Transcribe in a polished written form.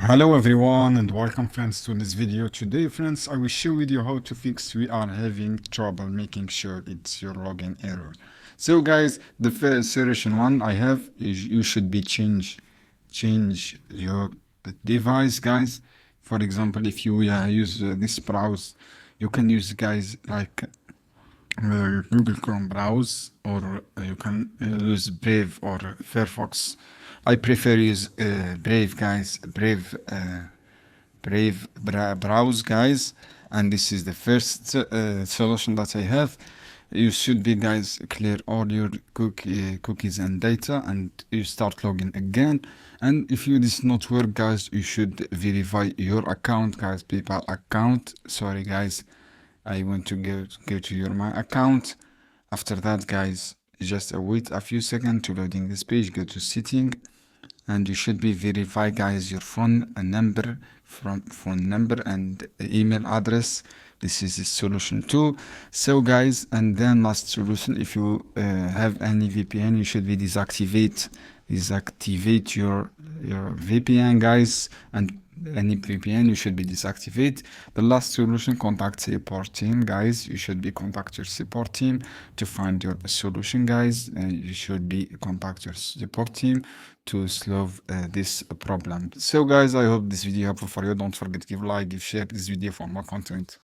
Hello everyone and welcome friends to this video. Today friends I will show you how to fix we are having trouble making sure it's your login error. So guys, the first solution one I have is you should be change your device guys. For example, if you use this browse, you can use guys like Google Chrome browse, or you can use Brave or Firefox. I prefer use Brave guys, browse guys, and this is the first solution that I have. You should be guys clear all your cookies and data, and you start logging again. And if you this not work guys, you should verify your account guys, PayPal account. Sorry guys, I want to go to your my account. After that guys, just wait a few seconds to loading this page. Go to setting, and you should be verify guys your phone number and email address. This is the solution 2. So guys, and then last solution, if you have any VPN, you should be deactivate your VPN guys, and any VPN you should be deactivate. The last solution, contact support team guys. You should be contact your support team to find your solution guys, and you should be contact your support team to solve this problem. So guys, I hope this video helpful for you. Don't forget to give like, give share this video for more content.